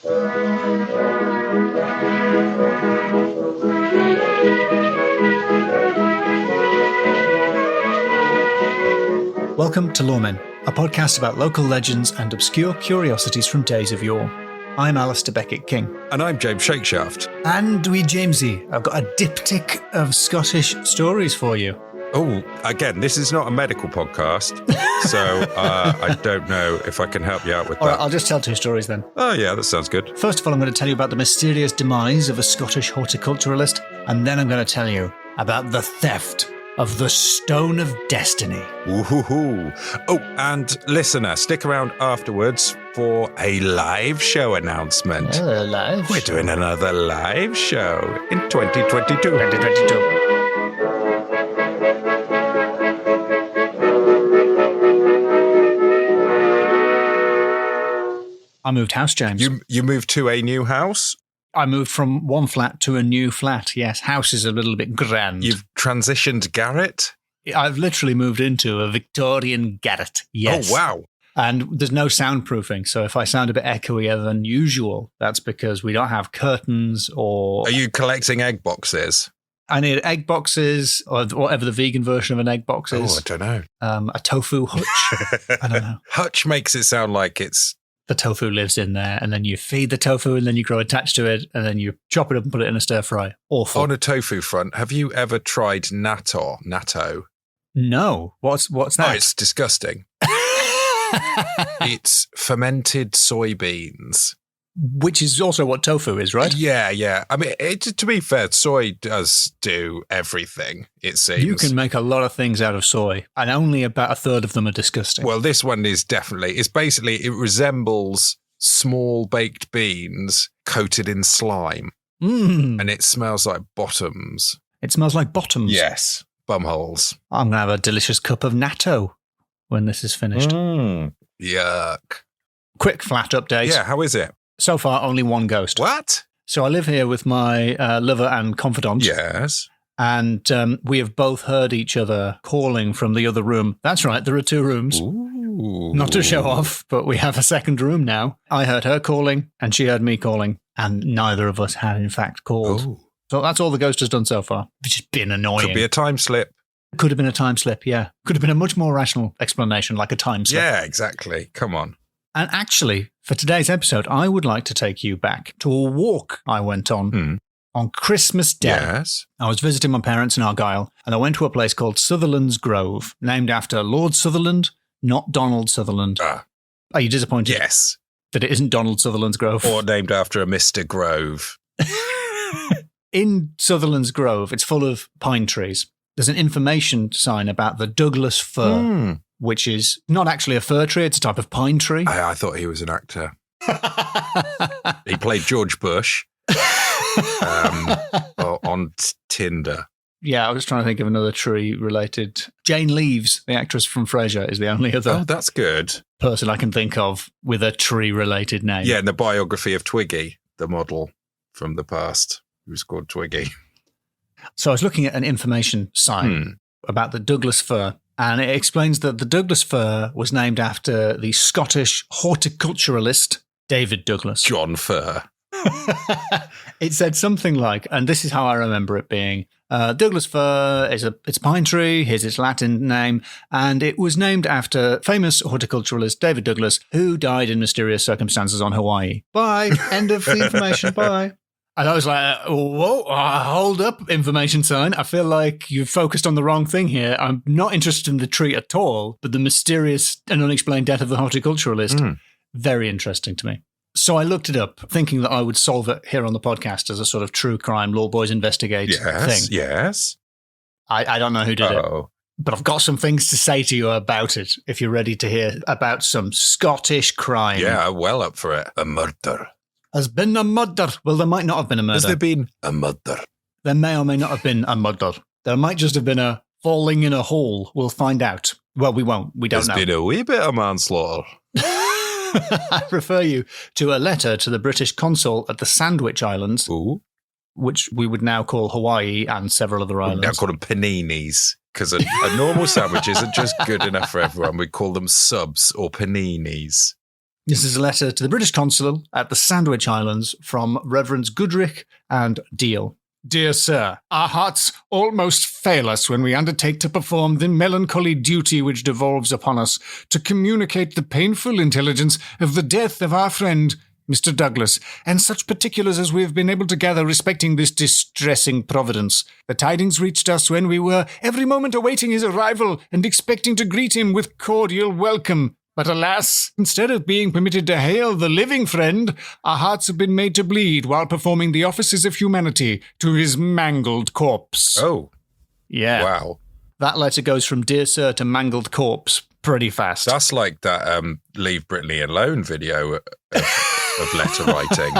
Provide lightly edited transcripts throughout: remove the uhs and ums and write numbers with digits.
Welcome to Loremen, a podcast about local legends and obscure curiosities from days of yore. I'm Alasdair Beckett-King. And I'm James Shakeshaft. And we Jamesy, I've got a diptych of Scottish stories for you. Oh, again, this is not a medical podcast, so I don't know if I can help you out with that. All right, I'll just tell two stories then. Oh, yeah, that sounds good. First of all, I'm going to tell you about the mysterious demise of a Scottish horticulturalist, and then I'm going to tell you about the theft of the Stone of Destiny. Woohoo! Oh, and listener, stick around afterwards for a live show announcement. Live? We're doing another live show in 2022. 2022. I moved house, James. You moved to a new house? I moved from one flat to a new flat, yes. House is a little bit grand. You've transitioned garret? I've literally moved into a Victorian garret, yes. Oh, wow. And there's no soundproofing, so if I sound a bit echoier than usual, that's because we don't have curtains or... Are you collecting egg boxes? I need egg boxes, or whatever the vegan version of an egg box is. Oh, I don't know. A tofu hutch. I don't know. Hutch makes it sound like it's... The tofu lives in there, and then you feed the tofu, and then you grow attached to it, and then you chop it up and put it in a stir fry. Awful. On a tofu front, have you ever tried natto? No. What's that? Oh, it's disgusting. It's fermented soybeans. Which is also what tofu is, right? Yeah. I mean, to be fair, soy does do everything, it seems. You can make a lot of things out of soy, and only about a third of them are disgusting. Well, this one is definitely, it resembles small baked beans coated in slime. And it smells like bottoms. It smells like bottoms? Yes, bumholes. I'm going to have a delicious cup of natto when this is finished. Yuck. Quick flat update. Yeah, how is it? So far, only one ghost. What? So I live here with my lover and confidant. Yes. And we have both heard each other calling from the other room. That's right, there are two rooms. Ooh. Not to show off, but we have a second room now. I heard her calling, and she heard me calling, and neither of us had, in fact, called. Ooh. So that's all the ghost has done so far, which has been annoying. Could be a time slip. Could have been a time slip, yeah. Could have been a much more rational explanation, like a time slip. Yeah, exactly. Come on. And actually, for today's episode, I would like to take you back to a walk I went on Christmas Day. Yes. I was visiting my parents in Argyll, and I went to a place called Sutherland's Grove, named after Lord Sutherland, not Donald Sutherland. Are you disappointed? Yes. That it isn't Donald Sutherland's Grove? Or named after a Mr. Grove. In Sutherland's Grove, it's full of pine trees. There's an information sign about the Douglas fir, which is not actually a fir tree, it's a type of pine tree. I thought he was an actor. He played George Bush on Tinder. Yeah, I was trying to think of another tree related. Jane Leaves, the actress from Frasier, is the only other Oh, that's good. person I can think of with a tree related name. Yeah, in the biography of Twiggy, the model from the past, who's called Twiggy. So I was looking at an information sign about the Douglas fir, and it explains that the Douglas fir was named after the Scottish horticulturalist David Douglas. John Fir. It said something like, and this is how I remember it being, Douglas fir it's a pine tree, here's its Latin name, and it was named after famous horticulturalist David Douglas, who died in mysterious circumstances on Hawaii. Bye. End of the information. Bye. And I was like, whoa, hold up, information sign. I feel like you've focused on the wrong thing here. I'm not interested in the tree at all, but the mysterious and unexplained death of the horticulturalist, very interesting to me. So I looked it up, thinking that I would solve it here on the podcast as a sort of true crime, Loreboys investigate thing. Yes. I don't know who did it, but I've got some things to say to you about it, if you're ready to hear about some Scottish crime. Yeah, well up for it. A murder. Has been a murder. Well, there might not have been a murder. Has there been a murder? There may or may not have been a murder. There might just have been a falling in a hole. We'll find out. Well, we won't. We don't know. There's been a wee bit of manslaughter. I refer you to a letter to the British consul at the Sandwich Islands, which we would now call Hawaii and several other islands. We now call them paninis, because a normal sandwich isn't just good enough for everyone. We call them subs or paninis. This is a letter to the British consul at the Sandwich Islands from Reverends Goodrich and Deal. Dear Sir, our hearts almost fail us when we undertake to perform the melancholy duty which devolves upon us to communicate the painful intelligence of the death of our friend, Mr. Douglas, and such particulars as we have been able to gather respecting this distressing providence. The tidings reached us when we were every moment awaiting his arrival and expecting to greet him with cordial welcome. But alas, instead of being permitted to hail the living friend, our hearts have been made to bleed while performing the offices of humanity to his mangled corpse. Oh. Yeah. Wow. That letter goes from Dear Sir to mangled corpse pretty fast. That's like that Leave Brittany Alone video of letter writing.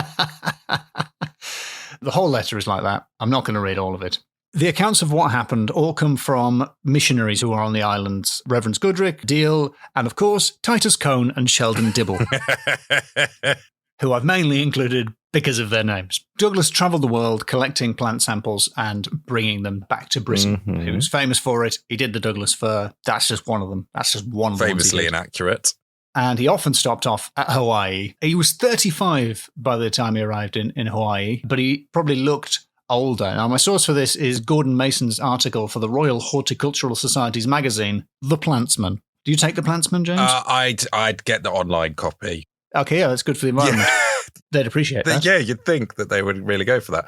The whole letter is like that. I'm not going to read all of it. The accounts of what happened all come from missionaries who are on the islands, Reverends Goodrich, Deal, and of course, Titus Cone and Sheldon Dibble, who I've mainly included because of their names. Douglas travelled the world collecting plant samples and bringing them back to Britain. He was famous for it. He did the Douglas fir. That's just one of them. That's just one of them. Famously inaccurate. And he often stopped off at Hawaii. He was 35 by the time he arrived in Hawaii, but he probably looked older. Now, my source for this is Gordon Mason's article for the Royal Horticultural Society's magazine, The Plantsman. Do you take The Plantsman, James? I'd get the online copy. Okay, yeah, that's good for the environment. Yeah. They'd appreciate that. Yeah, you'd think that they would really go for that.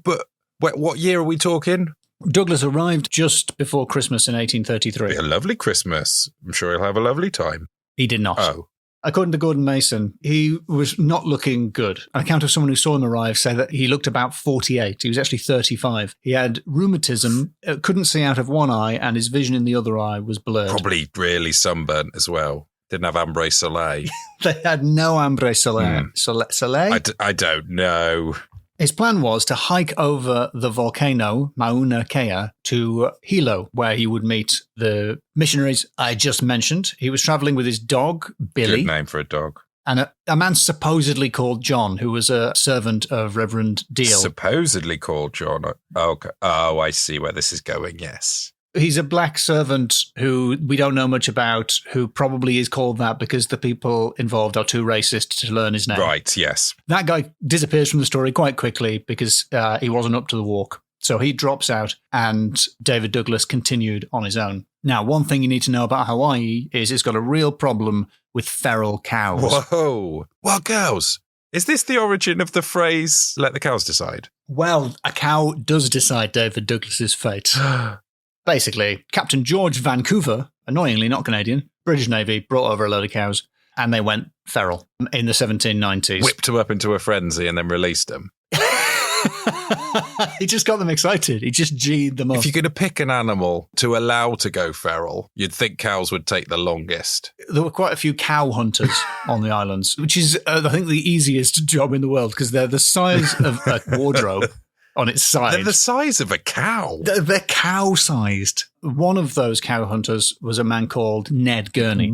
But what year are we talking? Douglas arrived just before Christmas in 1833. A lovely Christmas. I'm sure he'll have a lovely time. He did not. Oh. According to Gordon Mason, he was not looking good. An account of someone who saw him arrive said that he looked about 48. He was actually 35. He had rheumatism, couldn't see out of one eye, and his vision in the other eye was blurred. Probably really sunburnt as well. Didn't have ambre soleil. They had no ambre soleil. Soleil? I don't know. His plan was to hike over the volcano, Mauna Kea, to Hilo, where he would meet the missionaries I just mentioned. He was traveling with his dog, Billy. Good name for a dog. And a man supposedly called John, who was a servant of Reverend Deal. Supposedly called John. Okay. Oh, I see where this is going, yes. He's a black servant who we don't know much about, who probably is called that because the people involved are too racist to learn his name. Right, yes. That guy disappears from the story quite quickly because he wasn't up to the walk. So he drops out and David Douglas continued on his own. Now, one thing you need to know about Hawaii is it's got a real problem with feral cows. Whoa. What cows? Is this the origin of the phrase, let the cows decide? Well, a cow does decide David Douglas's fate. Basically, Captain George Vancouver, annoyingly not Canadian, British Navy, brought over a load of cows and they went feral in the 1790s. Whipped them up into a frenzy and then released them. He just got them excited. He just G'd them up. If you're going to pick an animal to allow to go feral, you'd think cows would take the longest. There were quite a few cow hunters on the islands, which is, I think, the easiest job in the world because they're the size of a wardrobe. On its side. They're the size of a cow. They're cow-sized. One of those cow hunters was a man called Ned Gurney.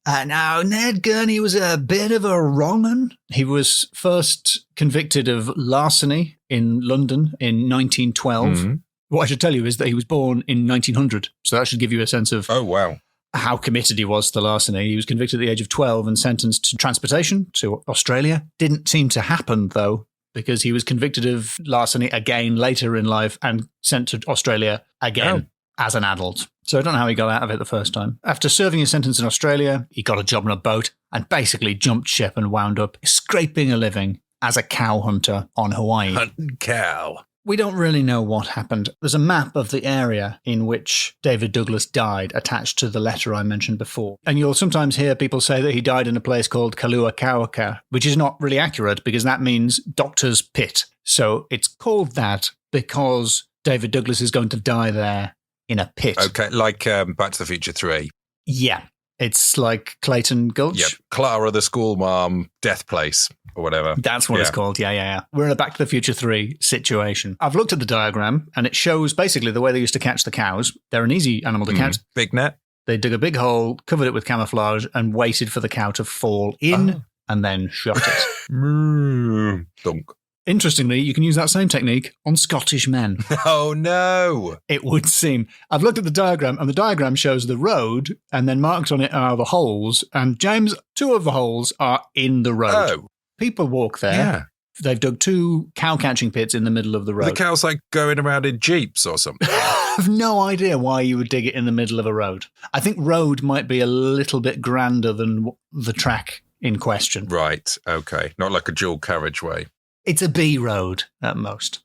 Now, Ned Gurney was a bit of a wrong un. He was first convicted of larceny in London in 1912. What I should tell you is that he was born in 1900, so that should give you a sense of how committed he was to larceny. He was convicted at the age of 12 and sentenced to transportation to Australia. Didn't seem to happen, though, because he was convicted of larceny again later in life and sent to Australia again as an adult. So I don't know how he got out of it the first time. After serving his sentence in Australia, he got a job on a boat and basically jumped ship and wound up scraping a living as a cow hunter on Hawaii. Hunting cow. We don't really know what happened. There's a map of the area in which David Douglas died attached to the letter I mentioned before. And you'll sometimes hear people say that he died in a place called Kaluakauaka, which is not really accurate because that means doctor's pit. So it's called that because David Douglas is going to die there in a pit. Okay, like Back to the Future 3. Yeah. It's like Clayton Gulch. Yep. Clara the school mom, death place, or whatever. That's what it's called. Yeah. We're in a Back to the Future 3 situation. I've looked at the diagram and it shows basically the way they used to catch the cows. They're an easy animal to catch. Big net. They dug a big hole, covered it with camouflage, and waited for the cow to fall in and then shot it. Dunk. Interestingly, you can use that same technique on Scottish men. Oh, no. It would seem. I've looked at the diagram, and the diagram shows the road, and then marked on it are the holes. And, James, 2 of the holes are in the road. Oh. People walk there. Yeah. They've dug 2 cow-catching pits in the middle of the road. The cows like going around in jeeps or something. I have no idea why you would dig it in the middle of a road. I think road might be a little bit grander than the track in question. Right. Okay. Not like a dual carriageway. It's a bee road at most,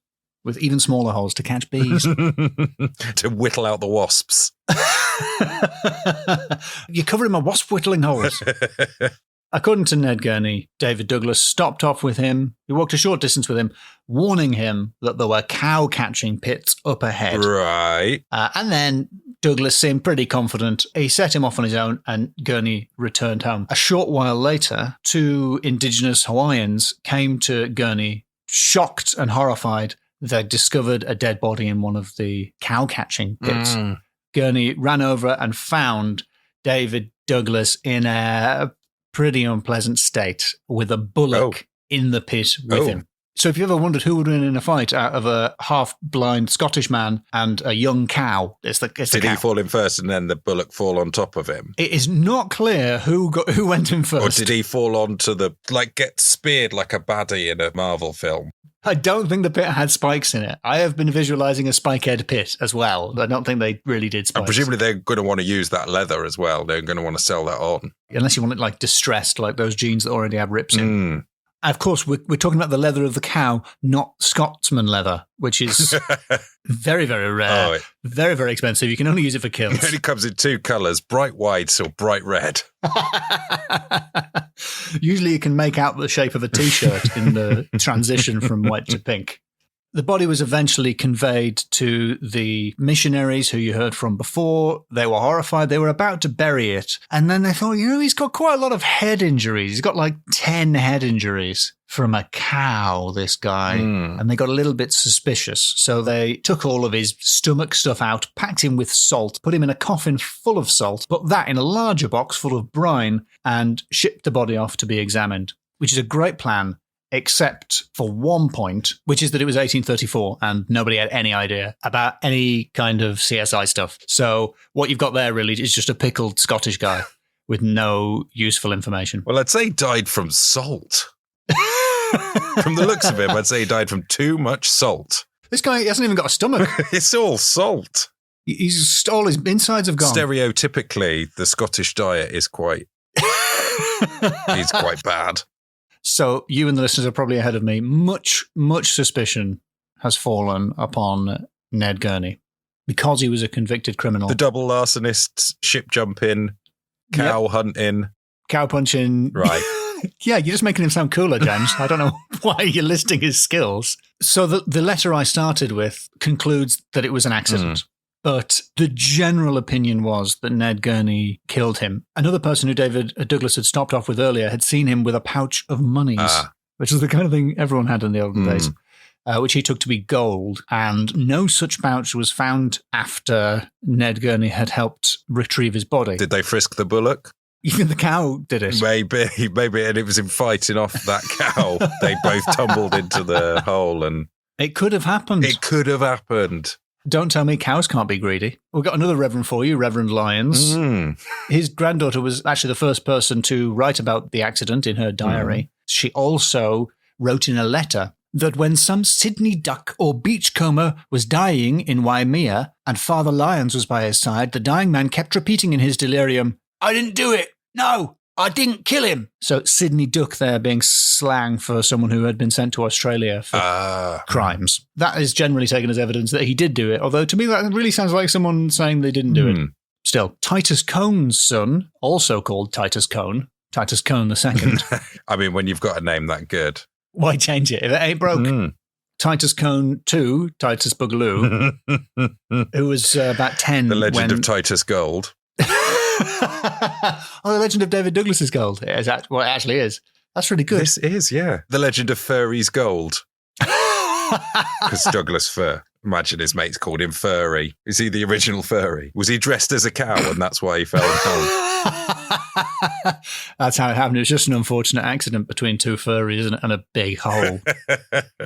with even smaller holes to catch bees. To whittle out the wasps. You're covering my wasp whittling holes. According to Ned Gurney, David Douglas stopped off with him. He walked a short distance with him, warning him that there were cow-catching pits up ahead. Right. And then Douglas seemed pretty confident. He set him off on his own, and Gurney returned home. A short while later, 2 indigenous Hawaiians came to Gurney, shocked and horrified. They'd discovered a dead body in one of the cow-catching pits. Gurney ran over and found David Douglas in a pretty unpleasant state with a bullock in the pit with him. So if you ever wondered who would win in a fight out of a half-blind Scottish man and a young cow, it's the cow. Did he fall in first and then the bullock fall on top of him? It is not clear who went in first. Or did he fall onto get speared like a baddie in a Marvel film? I don't think the pit had spikes in it. I have been visualising a spike-head pit as well. I don't think they really did spikes. And presumably they're going to want to use that leather as well. They're going to want to sell that on. Unless you want it like distressed, like those jeans that already have rips in. Of course, we're talking about the leather of the cow, not Scotsman leather, which is very, very rare, very, very expensive. You can only use it for kills. It only comes in 2 colours, bright white or bright red. Usually you can make out the shape of a T-shirt in the transition from white to pink. The body was eventually conveyed to the missionaries who you heard from before. They were horrified. They were about to bury it. And then they thought, he's got quite a lot of head injuries. He's got like 10 head injuries from a cow, this guy. And they got a little bit suspicious. So they took all of his stomach stuff out, packed him with salt, put him in a coffin full of salt, put that in a larger box full of brine, and shipped the body off to be examined, which is a great plan. Except for one point, which is that it was 1834 and nobody had any idea about any kind of CSI stuff. So what you've got there really is just a pickled Scottish guy with no useful information. Well, I'd say he died from salt. From the looks of him, I'd say he died from too much salt. This guy hasn't even got a stomach. It's all salt. All his insides have gone. Stereotypically, the Scottish diet is quite... He's quite bad. So you and the listeners are probably ahead of me. Much suspicion has fallen upon Ned Gurney because he was a convicted criminal. The double larcenist, ship jumping, cow hunting. Cow punching. Right. Yeah, you're just making him sound cooler, James. I don't know why you're listing his skills. So the letter I started with concludes that it was an accident. But the general opinion was that Ned Gurney killed him. Another person who David Douglas had stopped off with earlier had seen him with a pouch of monies, which is the kind of thing everyone had in the olden days, which he took to be gold. And no such pouch was found after Ned Gurney had helped retrieve his body. Did they frisk the bullock? Even the cow did it. Maybe, and it was in fighting off that cow. They both tumbled into the hole and... It could have happened. It could have happened. Don't tell me cows can't be greedy. We've got another reverend for you, Reverend Lyons. His granddaughter was actually the first person to write about the accident in her diary. She also wrote in a letter that when some Sydney duck or beachcomber was dying in Waimea and Father Lyons was by his side, the dying man kept repeating in his delirium, "I didn't do it. No, I didn't kill him." So Sydney duck there being slang for someone who had been sent to Australia for crimes. That is generally taken as evidence that he did do it, although to me that really sounds like someone saying they didn't do it. Still, Titus Cone's son, also called Titus Cone II. I mean, when you've got a name that good. Why change it if it ain't broke? Titus Cone II, Titus Boogaloo, who was about 10 The legend of Titus Gold. The legend of David Douglas's gold. Is that what it actually is? That's really good. This is, yeah. The legend of Furry's gold. Because Douglas fur. Imagine his mates called him Furry. Is he the original Furry? Was he dressed as a cow and that's why he fell down? That's how it happened. It was just an unfortunate accident between two furries and a big hole.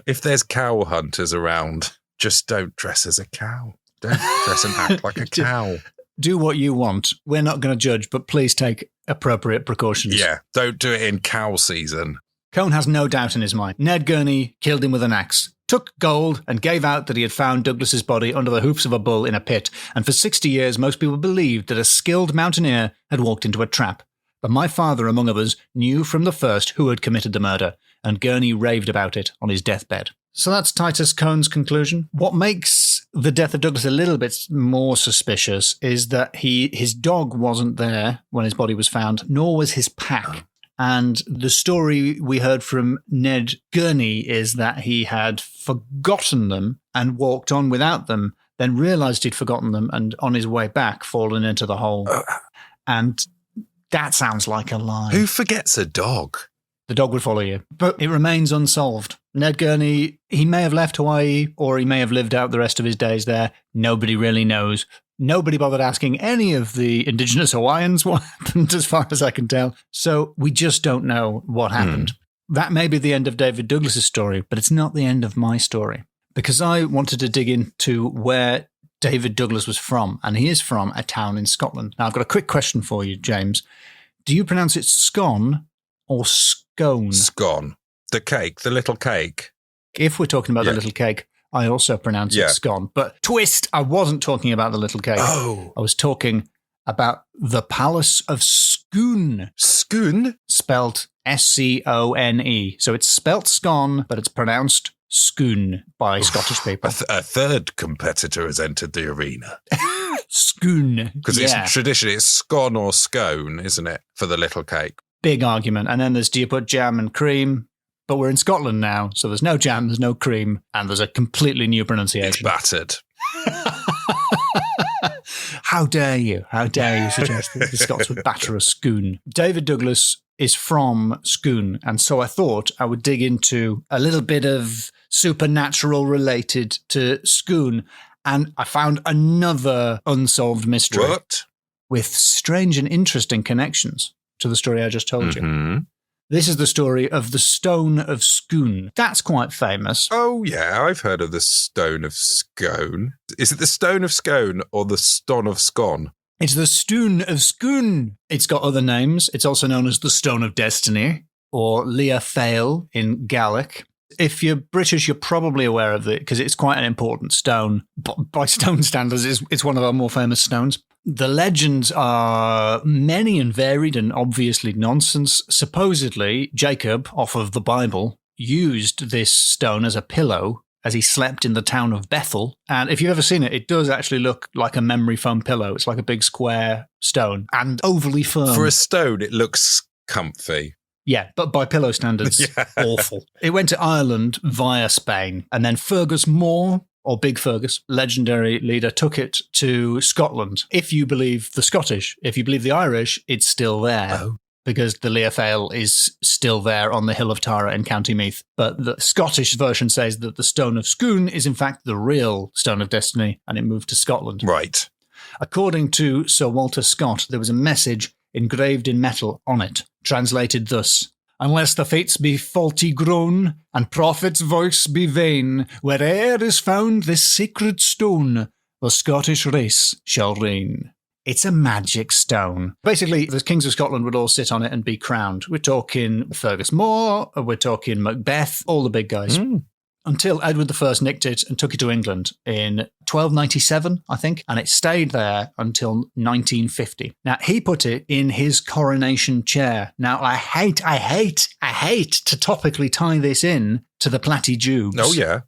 If there's cow hunters around, just don't dress as a cow. Don't dress and act like a cow. Do what you want. We're not going to judge, but please take appropriate precautions. Yeah, don't do it in cow season. Cohn has no doubt in his mind. Ned Gurney killed him with an axe, took gold, and gave out that he had found Douglas's body under the hoofs of a bull in a pit, and for 60 years most people believed that a skilled mountaineer had walked into a trap. But my father, among others, knew from the first who had committed the murder, and Gurney raved about it on his deathbed. So that's Titus Cohn's conclusion. What makes the death of Douglas a little bit more suspicious is that his dog wasn't there when his body was found, nor was his pack. And the story we heard from Ned Gurney is that he had forgotten them and walked on without them, then realised he'd forgotten them and on his way back fallen into the hole. And that sounds like a lie. Who forgets a dog? The dog would follow you. But it remains unsolved. Ned Gurney, he may have left Hawaii or he may have lived out the rest of his days there. Nobody really knows. Nobody bothered asking any of the indigenous Hawaiians what happened, as far as I can tell. So we just don't know what happened. That may be the end of David Douglas's story, but it's not the end of my story. Because I wanted to dig into where David Douglas was from, and he is from a town in Scotland. Now, I've got a quick question for you, James. Do you pronounce it scone or scone? Scone. The cake, the little cake. If we're talking about the little cake, I also pronounce it scone. But twist, I wasn't talking about the little cake. Oh. I was talking about the Palace of Scone. Scone? Spelt S-C-O-N-E. So it's spelt scone, but it's pronounced Scone by Scottish people. A third competitor has entered the arena. Scone. Because it's traditionally it's scone or scone, isn't it, for the little cake? Big argument. And then there's, do you put jam and cream? But we're in Scotland now, so there's no jam, there's no cream, and there's a completely new pronunciation. It's battered. How dare you? How dare you suggest that the Scots would batter a scone? David Douglas is from Scone, and so I thought I would dig into a little bit of supernatural related to Scone, and I found another unsolved mystery. What? With strange and interesting connections to the story I just told you. This is the story of the Stone of Scone. That's quite famous. Oh, yeah, I've heard of the Stone of Scone. Is it the Stone of Scone or the Stone of Scone? It's the Stone of Scone. It's got other names. It's also known as the Stone of Destiny or Lia Fail in Gaelic. If you're British, you're probably aware of it because it's quite an important stone. By stone standards, it's one of our more famous stones. The legends are many and varied and obviously nonsense. Supposedly, Jacob, off of the Bible, used this stone as a pillow as he slept in the town of Bethel. And if you've ever seen it, it does actually look like a memory foam pillow. It's like a big square stone and overly firm. For a stone, it looks comfy. Yeah, but by pillow standards, awful. It went to Ireland via Spain, and then Fergus Moore, or Big Fergus, legendary leader, took it to Scotland. If you believe the Scottish, if you believe the Irish, it's still there. Because the Lia Fail is still there on the Hill of Tara in County Meath. But the Scottish version says that the Stone of Scone is in fact the real Stone of Destiny, and it moved to Scotland. Right. According to Sir Walter Scott, there was a message engraved in metal on it, translated thus: "Unless the fates be faulty grown, and prophet's voice be vain, where'er is found this sacred stone, the Scottish race shall reign." It's a magic stone. Basically, the kings of Scotland would all sit on it and be crowned. We're talking Fergus Moore, we're talking Macbeth, all the big guys. Until Edward I nicked it and took it to England in 1297, I think, and it stayed there until 1950. Now, he put it in his coronation chair. Now, I hate to topically tie this in to the Platy-Jubes. Oh, yeah.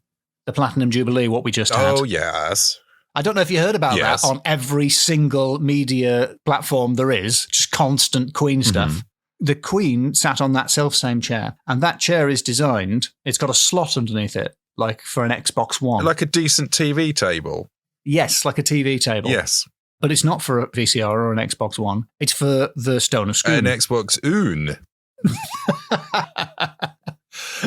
The Platinum Jubilee, what we just had. Oh, yes. I don't know if you heard about that on every single media platform there is, just constant Queen stuff. The Queen sat on that self-same chair, and that chair is designed, it's got a slot underneath it, like for an Xbox One. Like a decent TV table. Yes, like a TV table. Yes. But it's not for a VCR or an Xbox One. It's for the Stone of Scone. An Xbox One.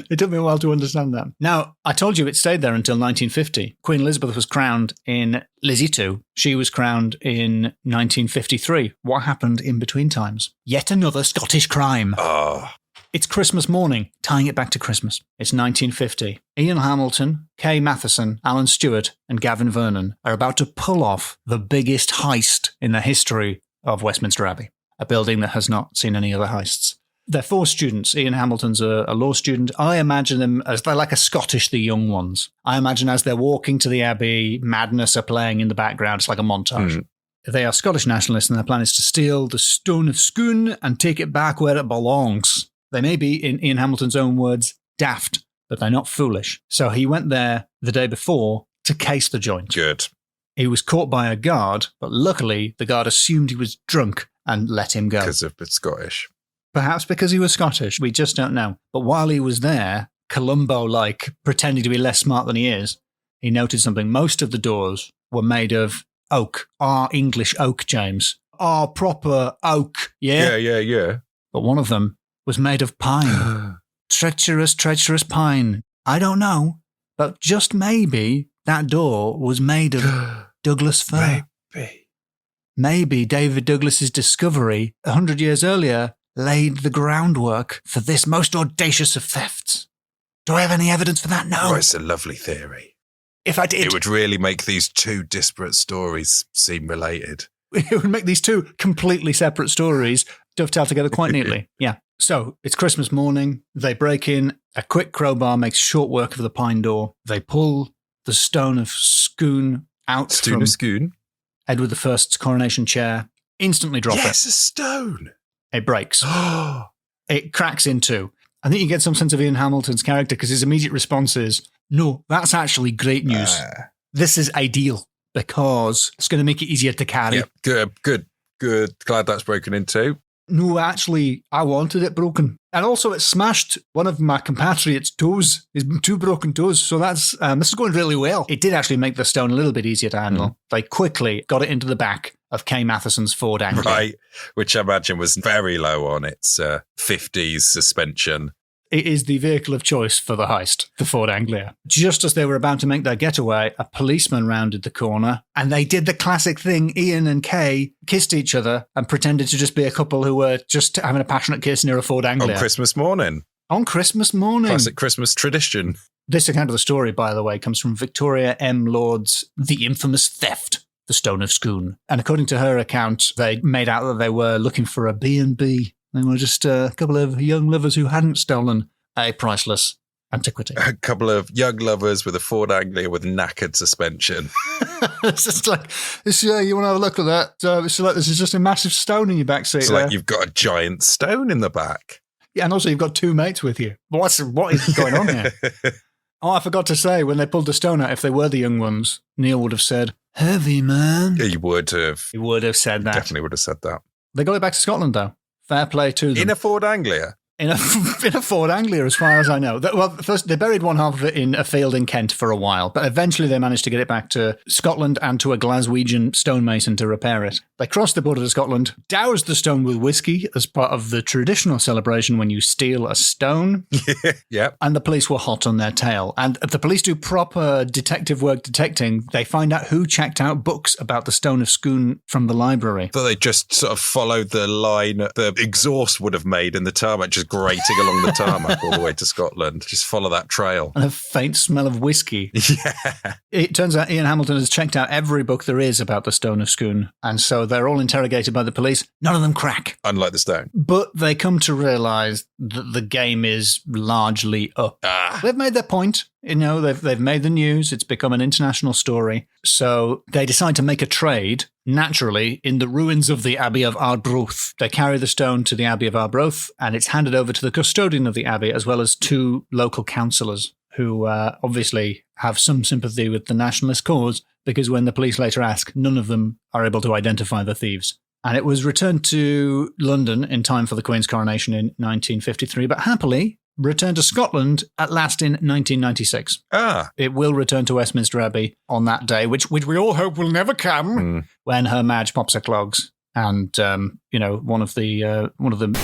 It took me a while to understand that. Now, I told you it stayed there until 1950. Queen Elizabeth was crowned in Lizzie II. She was crowned in 1953. What happened in between times? Yet another Scottish crime. Oh. It's Christmas morning, tying it back to Christmas. It's 1950. Ian Hamilton, Kay Matheson, Alan Stewart, and Gavin Vernon are about to pull off the biggest heist in the history of Westminster Abbey, a building that has not seen any other heists. They're 4 students. Ian Hamilton's a law student. I imagine them as they're like a Scottish The Young Ones. I imagine as they're walking to the Abbey, madness are playing in the background. It's like a montage. They are Scottish nationalists, and their plan is to steal the Stone of Scone and take it back where it belongs. They may be, in Ian Hamilton's own words, daft, but they're not foolish. So he went there the day before to case the joint. Good. He was caught by a guard, but luckily the guard assumed he was drunk and let him go. Because of the Scottish. Perhaps because he was Scottish. We just don't know. But while he was there, Columbo-like, pretending to be less smart than he is, he noted something. Most of the doors were made of oak. Our English oak, James. Our proper oak. Yeah? Yeah. But one of them was made of pine. treacherous pine. I don't know, but just maybe that door was made of Douglas fir. Maybe David Douglas's discovery 100 years earlier laid the groundwork for this most audacious of thefts. Do I have any evidence for that? No. Oh, it's a lovely theory. If I did, it would really make these 2 disparate stories seem related. It would make these 2 completely separate stories dovetail together quite neatly. Yeah. So it's Christmas morning. They break in. A quick crowbar makes short work of the pine door. They pull the Stone of Scone out from Scone. Edward I's coronation chair. Instantly drop it. Yes, a stone. It breaks. It cracks in 2. I think you get some sense of Ian Hamilton's character because his immediate response is, no, that's actually great news. This is ideal because it's going to make it easier to carry. Yeah, good. Glad that's broken in 2. No, actually, I wanted it broken. And also it smashed one of my compatriots' toes, his 2 broken toes. So that's this is going really well. It did actually make the stone a little bit easier to handle. They quickly got it into the back of Kay Matheson's Ford Anglia. Right, which I imagine was very low on its 50s suspension. It is the vehicle of choice for the heist, the Ford Anglia. Just as they were about to make their getaway, a policeman rounded the corner, and they did the classic thing. Ian and Kay kissed each other and pretended to just be a couple who were just having a passionate kiss near a Ford Anglia. On Christmas morning. Classic Christmas tradition. This account of the story, by the way, comes from Victoria M. Lord's The Infamous Theft, the Stone of Scone. And according to her account, they made out that they were looking for a B&B. They were just a couple of young lovers who hadn't stolen a priceless antiquity. A couple of young lovers with a Ford Anglia with knackered suspension. It's just like, you want to have a look at that? It's like this is just a massive stone in your back seat. It's like you've got a giant stone in the back. Yeah, and also you've got 2 mates with you. What is going on here? Oh, I forgot to say, when they pulled the stone out, if they were the young ones, Neil would have said, heavy, man. Yeah, he would have. He would have said that. Definitely would have said that. They got it back to Scotland, though. Fair play to them. In a Ford Anglia? In a Ford Anglia, as far as I know. Well, first, they buried one half of it in a field in Kent for a while, but eventually they managed to get it back to Scotland and to a Glaswegian stonemason to repair it. They crossed the border to Scotland, doused the stone with whiskey as part of the traditional celebration when you steal a stone. Yeah. And the police were hot on their tail. And if the police do proper detective work detecting, they find out who checked out books about the Stone of Scone from the library. So they just sort of followed the line the exhaust would have made in the tarmac, just grating along the tarmac all the way to Scotland. Just follow that trail. And a faint smell of whiskey. Yeah. It turns out Ian Hamilton has checked out every book there is about the Stone of Scone. And so they're all interrogated by the police. None of them crack. Unlike the stone. But they come to realise that the game is largely up. They've made their point. You know, they've made the news. It's become an international story. So they decide to make a trade, naturally, in the ruins of the Abbey of Arbroath. They carry the stone to the Abbey of Arbroath, and it's handed over to the custodian of the Abbey, as well as 2 local councillors who obviously have some sympathy with the nationalist cause, because when the police later ask, none of them are able to identify the thieves. And it was returned to London in time for the Queen's coronation in 1953, but happily returned to Scotland at last in 1996. It will return to Westminster Abbey on that day, which we all hope will never come, when Her Madge pops her clogs and one of the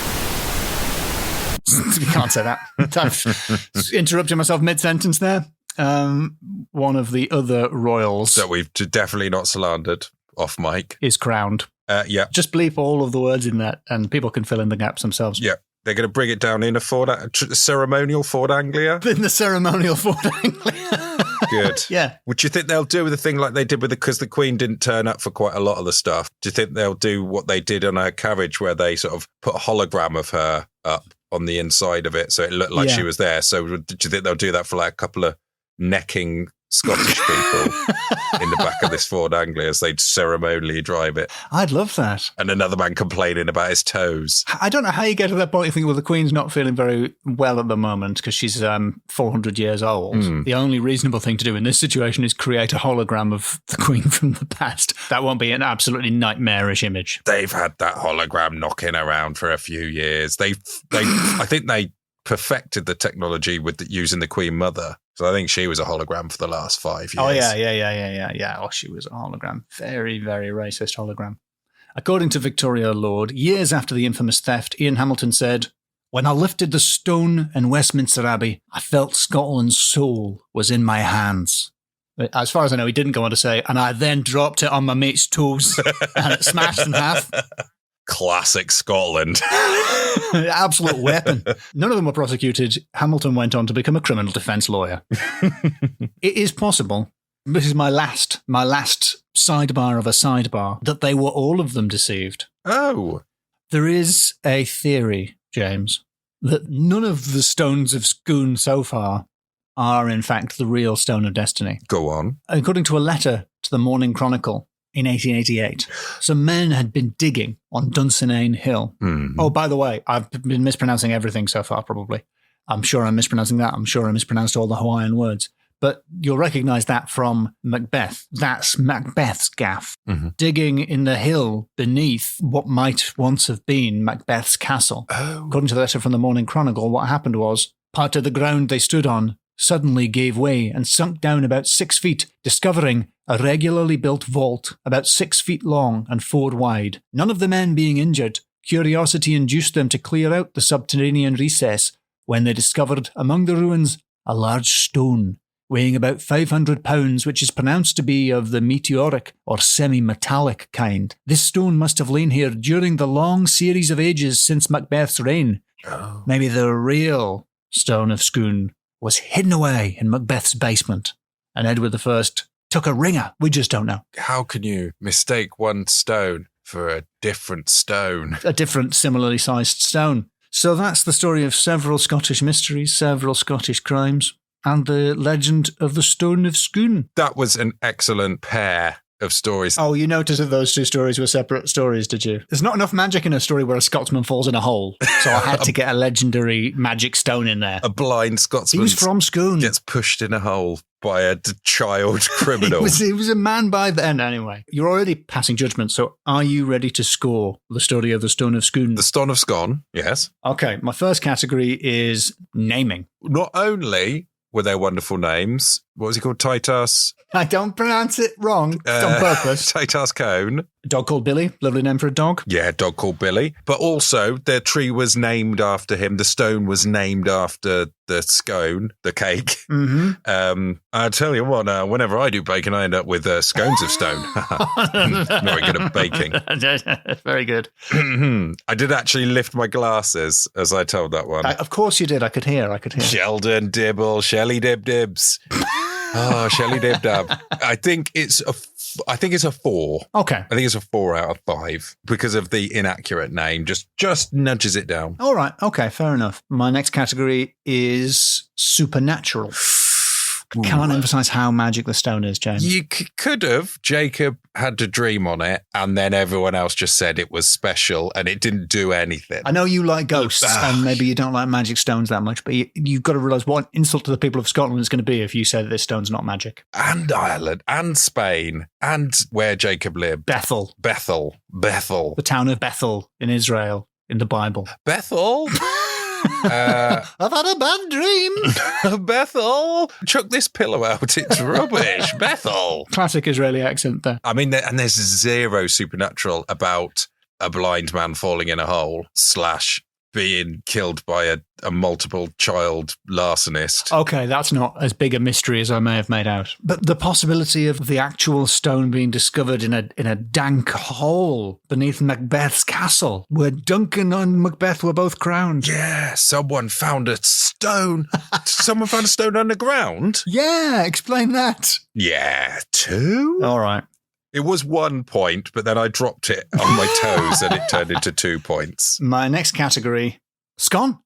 We can't say that. I've interrupted myself mid-sentence there. One of the other royals that we've definitely not slandered off mic is crowned. Yeah. Just bleep all of the words in that and people can fill in the gaps themselves. Yeah. They're going to bring it down in a ceremonial Ford Anglia. In the ceremonial Ford Anglia. Good. Yeah. Would you think they'll do with the thing like they did with because the Queen didn't turn up for quite a lot of the stuff? Do you think they'll do what they did on her carriage where they sort of put a hologram of her up on the inside of it so it looked like she was there? So do you think they'll do that for like a couple of necking Scottish people in the back of this Ford Anglia as they'd ceremonially drive it? I'd love that. And another man complaining about his toes. I don't know how you get to that point. You think, well, the Queen's not feeling very well at the moment because she's 400 years old. The only reasonable thing to do in this situation is create a hologram of the Queen from the past. That won't be an absolutely nightmarish image. They've had that hologram knocking around for a few years. I think they perfected the technology with using the Queen Mother. So I think she was a hologram for the last 5 years. Oh, yeah. Oh, she was a hologram. Very, very racist hologram. According to Victoria Lord, years after the infamous theft, Ian Hamilton said, "When I lifted the stone in Westminster Abbey, I felt Scotland's soul was in my hands." As far as I know, he didn't go on to say, "And I then dropped it on my mate's toes and it smashed in half." Classic Scotland. Absolute weapon. None of them were prosecuted. Hamilton went on to become a criminal defence lawyer. It is possible, this is my last sidebar of a sidebar, that they were all of them deceived. Oh. There is a theory, James, that none of the stones of Scone so far are in fact the real Stone of Destiny. Go on. According to a letter to the Morning Chronicle, in 1888, some men had been digging on Dunsinane Hill. Oh, by the way, I've been mispronouncing everything so far, probably. I'm sure I'm mispronouncing that. I'm sure I mispronounced all the Hawaiian words. But you'll recognise that from Macbeth. That's Macbeth's gaff. Digging in the hill beneath what might once have been Macbeth's castle. Oh. According to the letter from the Morning Chronicle, what happened was part of the ground they stood on suddenly gave way and sunk down about 6 feet, discovering a regularly built vault about 6 feet long and 4 wide. None of the men being injured, curiosity induced them to clear out the subterranean recess when they discovered among the ruins a large stone weighing about 500 pounds, which is pronounced to be of the meteoric or semi-metallic kind. This stone must have lain here during the long series of ages since Macbeth's reign. Oh. Maybe the real Stone of Scone was hidden away in Macbeth's basement, and Edward I took a ringer. We just don't know. How can you mistake one stone for a different stone? A different, similarly sized stone. So that's the story of several Scottish mysteries, several Scottish crimes, and the legend of the Stone of Scone. That was an excellent pair of stories. Oh, you noticed that those two stories were separate stories, did you? There's not enough magic in a story where a Scotsman falls in a hole, so I had to get a legendary magic stone in there. A blind Scotsman He was from Scone. gets pushed in a hole by a child criminal. He was a man by then. Anyway, you're already passing judgment, so are you ready to score the story of the Stone of Scone? The Stone of Scone, yes. Okay, my first category is naming. Not only were there wonderful names, what was he called? Titus? I don't pronounce it wrong. It's on purpose. Titus Cone. A dog called Billy. Lovely name for a dog. Yeah, dog called Billy. But also, their tree was named after him. The stone was named after the scone, the cake. I tell you what, whenever I do baking, I end up with scones of stone. Very good at baking. Very good. I did actually lift my glasses as I told that one. Of course you did. I could hear. Sheldon Dibble, Shelley Dib Dibs. Oh, Shelley Dib Dab. I think it's a 4. Okay. I think it's a 4 out of 5 because of the inaccurate name. Just nudges it down. All right. Okay. Fair enough. My next category is supernatural. I can't emphasize how magic the stone is, James. You could have. Jacob had to dream on it, and then everyone else just said it was special, and it didn't do anything. I know you like ghosts, and maybe you don't like magic stones that much, but you've got to realise what an insult to the people of Scotland it's going to be if you say that this stone's not magic. And Ireland, and Spain, and where Jacob lived. Bethel. The town of Bethel in Israel, in the Bible. Bethel? I've had a bad dream. Bethel, chuck this pillow out. It's rubbish. Bethel. Classic Israeli accent there. I mean, and there's zero supernatural about a blind man falling in a hole / being killed by a multiple child larcenist. Okay, that's not as big a mystery as I may have made out. But the possibility of the actual stone being discovered in a dank hole beneath Macbeth's castle, where Duncan and Macbeth were both crowned. Yeah, someone found a stone. Someone found a stone underground? Yeah, explain that. Yeah, 2? All right. It was 1 point, but then I dropped it on my toes and it turned into 2 points. My next category, scone.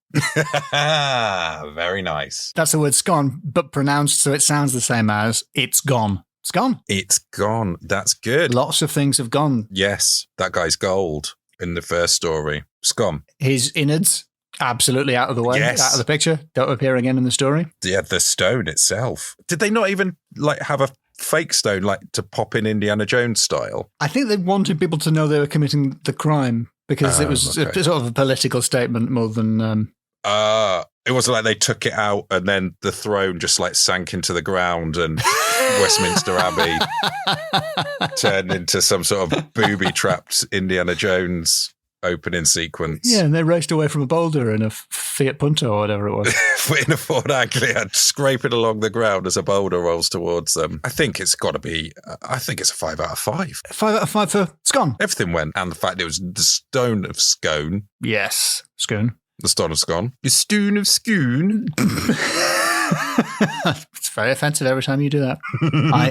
Very nice. That's the word scone, but pronounced so it sounds the same as it's gone. It's gone. It's gone. That's good. Lots of things have gone. Yes, that guy's gold in the first story. Scone. His innards, absolutely out of the way, Yes. out of the picture, don't appear again in the story. Yeah, the stone itself. Did they not even have a fake stone to pop in Indiana Jones style? I think they wanted people to know they were committing the crime because it was a sort of a political statement more than... It wasn't like they took it out and then the throne just sank into the ground and Westminster Abbey turned into some sort of booby-trapped Indiana Jones opening sequence. Yeah, and they raced away from a boulder in a Fiat Punto or whatever it was. In a Ford Anglia, scraping along the ground as a boulder rolls towards them. I think it's got to be, I think it's a 5 out of 5. 5 out of 5 for scone. Everything went. And the fact it was the Stone of Scone. Yes, scone. The Stone of Scone. The Stone of Scone. It's very offensive every time you do that. I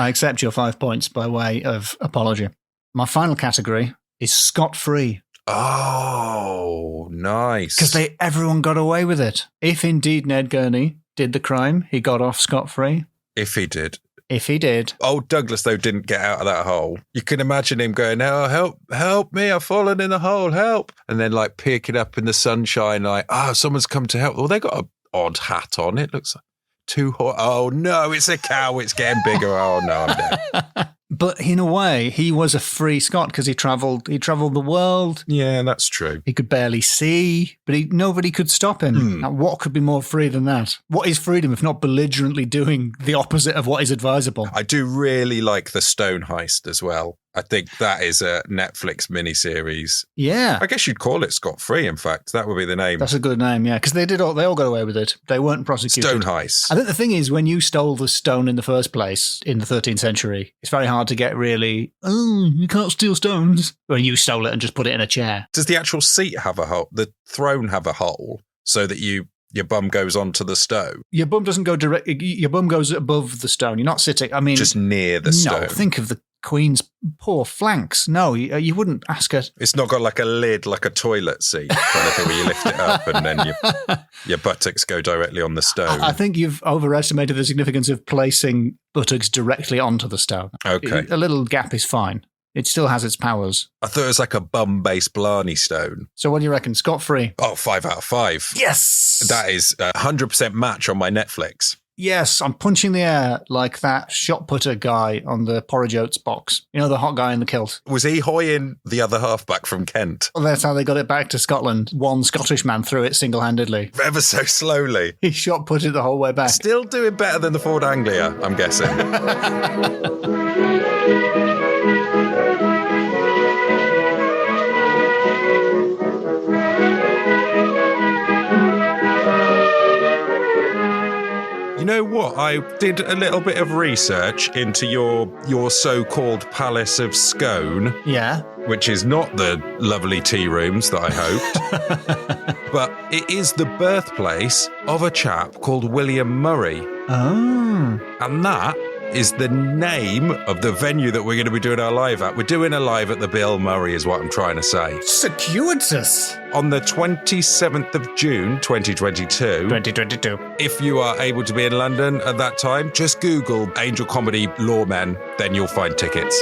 accept your 5 points by way of apology. My final category is scot-free. Oh, nice. Because everyone got away with it. If indeed Ned Gurney did the crime, he got off scot-free. If he did. If he did. Old Douglas, though, didn't get out of that hole. You can imagine him going, oh, help me, I've fallen in the hole, help. And then peeking up in the sunshine someone's come to help. Well, they got an odd hat on. It looks too hot. Oh, no, it's a cow. It's getting bigger. Oh, no, I'm dead. But in a way, he was a free Scot because he travelled the world. Yeah, that's true. He could barely see, but nobody could stop him. Now, what could be more free than that? What is freedom if not belligerently doing the opposite of what is advisable? I do really like the stone heist as well. I think that is a Netflix miniseries. Yeah. I guess you'd call it scot-free, in fact. That would be the name. That's a good name, yeah. Because they all got away with it. They weren't prosecuted. Stone heist. I think the thing is, when you stole the stone in the first place in the 13th century, it's very hard to get really, you can't steal stones. When you stole it and just put it in a chair. Does the actual seat have a hole? The throne have a hole so that your bum goes onto the stone? Your bum doesn't go direct. Your bum goes above the stone. You're not sitting. I mean, just near the stone. No, think of the Queen's poor flanks. No, you wouldn't ask her. It's not got a lid, like a toilet seat, kind of thing where you lift it up and then your buttocks go directly on the stone. I think you've overestimated the significance of placing buttocks directly onto the stone. Okay. A little gap is fine. It still has its powers. I thought it was like a bum-based Blarney stone. So what do you reckon? Scot-free? Oh, 5 out of 5. Yes! That is a 100% match on my Netflix. Yes, I'm punching the air like that shot putter guy on the porridge oats box. You know, the hot guy in the kilt. Was he hoying the other halfback from Kent? Well, that's how they got it back to Scotland. One Scottish man threw it single-handedly. Ever so slowly. He shot put it the whole way back. Still doing better than the Ford Anglia, I'm guessing. You know what? I did a little bit of research into your so-called Palace of Scone. Yeah. Which is not the lovely tea rooms that I hoped. But it is the birthplace of a chap called William Murray. Oh. And that is the name of the venue that we're going to be doing our live at. We're doing a live at the Bill Murray is what I'm trying to say. Circuitous. On the 27th of June, 2022. 2022. If you are able to be in London at that time, just Google Angel Comedy Loremen, then you'll find tickets.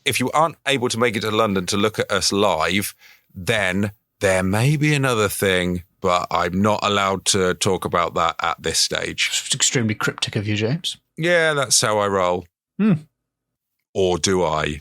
If you aren't able to make it to London to look at us live, then there may be another thing, but I'm not allowed to talk about that at this stage. It's extremely cryptic of you, James. Yeah, that's how I roll. Or do I?